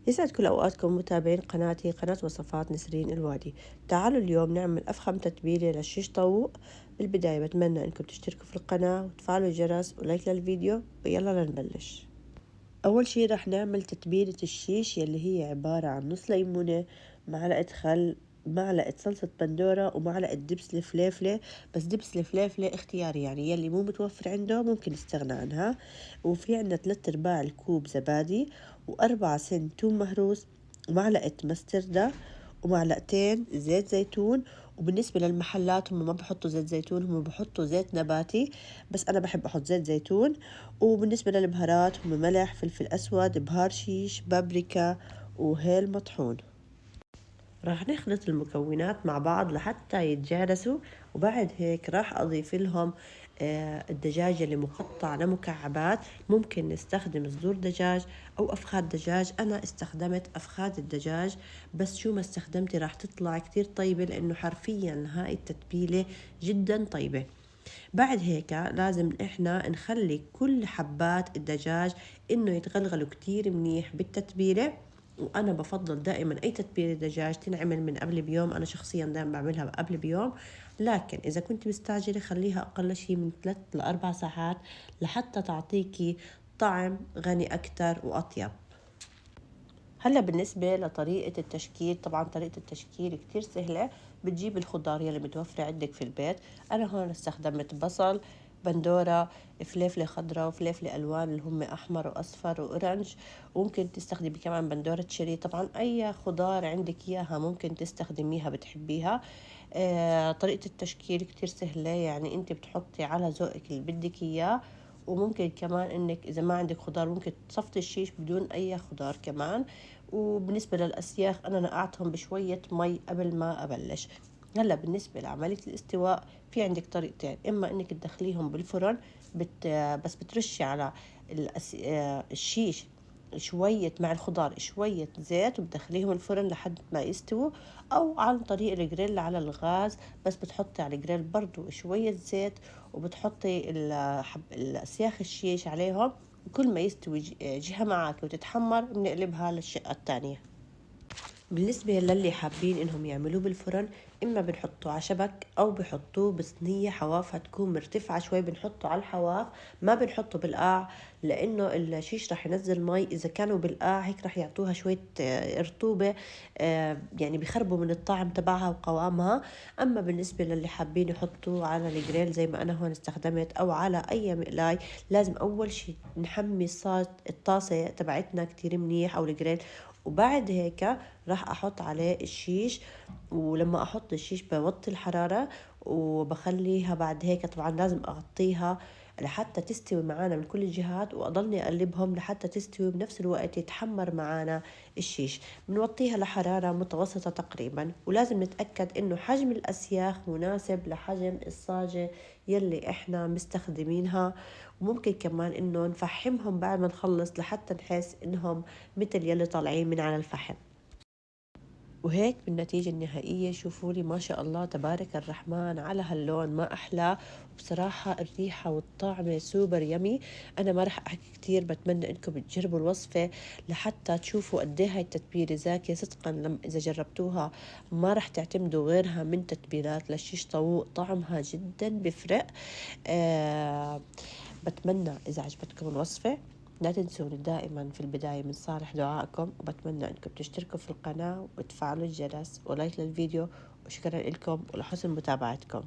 يسعد كل أوقاتكم متابعين قناتي قناة وصفات نسرين الوادي. تعالوا اليوم نعمل أفخم تتبيلة للشيش طاووق. بالبداية بتمنى إنكم تشتركوا في القناة وتفعلوا الجرس ولايك للفيديو، ويلا لنبلش. أول شي رح نعمل تتبيلة الشيش يلي هي عبارة عن نص ليمونة، معلقة خل، معلقة صلصة بندورة، ومعلقة دبس الفليفلة. بس دبس الفليفلة اختياري، يعني يلي مو متوفر عنده ممكن يستغنى عنها. وفي عنا 3/4 الكوب زبادي، و4 سن توم مهروس، ومعلقة مستردة، ومعلقتين زيت زيتون. وبالنسبة للمحلات هم ما بحطوا زيت زيتون، هم بحطوا زيت نباتي، بس أنا بحب أحط زيت زيتون. وبالنسبة للبهارات هم ملح، فلفل أسود، بهار شيش، بابريكا، وهيل مطحون. راح نخلط المكونات مع بعض لحتى يتجانسوا، وبعد هيك راح أضيف لهم الدجاج اللي مقطع لمكعبات. ممكن نستخدم صدور دجاج أو أفخاد دجاج. أنا استخدمت أفخاد الدجاج، بس شو ما استخدمتي راح تطلع كتير طيبة، لأنه حرفيا هاي التتبيلة جدا طيبة. بعد هيك لازم إحنا نخلي كل حبات الدجاج إنه يتغلغلوا كتير منيح بالتتبيلة. وأنا بفضل دائما أي تتبيلة دجاج تنعمل من قبل بيوم، أنا شخصيا دائما بعملها قبل بيوم. لكن إذا كنت مستعجلة خليها أقل شيء من 3 ل4 ساعات لحتى تعطيكي طعم غني أكتر وأطيب. هلا بالنسبة لطريقة التشكيل، طبعا طريقة التشكيل كتير سهلة. بتجيب الخضار يلي متوفرة عندك في البيت. أنا هون استخدمت بصل، بندورة، فليفلة خضراء، وفليفلة ألوان اللي هم أحمر وأصفر وأورنج. وممكن تستخدمي كمان بندورة شيري. طبعا أي خضار عندك إياها ممكن تستخدميها بتحبيها. طريقة التشكيل كتير سهلة، يعني أنت بتحطي على ذوقك اللي بدك إياه. وممكن كمان انك اذا ما عندك خضار ممكن تصفطي الشيش بدون اي خضار كمان. وبالنسبة للأسياخ أنا نقعتهم بشوية مي قبل ما أبلش. هلا بالنسبة لعملية الاستواء في عندك طريقتين، إما إنك تدخليهم بالفرن بس بترشي على الشيش شوية مع الخضار شوية زيت، وبدخليهم الفرن لحد ما يستووا. أو عن طريق الجريل على الغاز، بس بتحطي على الجريل برضو شوية زيت، وبتحطي الأسياخ الشيش عليهم. كل ما يستوي جهة معك وتتحمر بنقلبها للشقة الثانية. بالنسبة للي حابين إنهم يعملوه بالفرن، إما بنحطوه على شبك أو بحطوه بصينية حوافها تكون مرتفعة شوي، بنحطه على الحواف، ما بنحطه بالقاع، لأنه الشيش رح ينزل مي. إذا كانوا بالقاع هيك رح يعطوها شوية رطوبة، يعني بيخربوا من الطعم تبعها وقوامها. أما بالنسبة للي حابين يحطوه على الجريل زي ما أنا هون استخدمت، أو على أي مقلاي، لازم أول شي نحمي الطاسة تبعتنا كتير منيح أو الجريل. وبعد هيك راح احط عليه الشيش. ولما احط الشيش بوطي الحرارة وبخليها. بعد هيك طبعا لازم اغطيها لحتى تستوي معانا من كل الجهات، واضلني اقلبهم لحتى تستوي بنفس الوقت يتحمر معانا الشيش. بنوطيها لحرارة متوسطة تقريبا، ولازم نتأكد انه حجم الاسياخ مناسب لحجم الصاجة يلي احنا مستخدمينها. وممكن كمان انه نفحمهم بعد ما نخلص لحتى نحس انهم مثل يلي طالعين من على الفحم. وهيك بالنتيجة النهائية شوفوا لي ما شاء الله تبارك الرحمن على هاللون ما أحلى. وبصراحة الريحة والطعم سوبر يمي. أنا ما رح أحكي كتير، بتمنى إنكم تجربوا الوصفة لحتى تشوفوا قد إيه هاي التتبيلة زاكية صدقا. إذا جربتوها ما رح تعتمدوا غيرها من تتبيلات للشيش طاووق، طعمها جدا بفرق. آه بتمنى إذا عجبتكم الوصفة لا تنسوني دائما في البداية من صالح دعائكم، وبتمنى أنكم تشتركوا في القناة وتفعلوا الجرس ولايك للفيديو. وشكرا لكم ولحسن متابعتكم.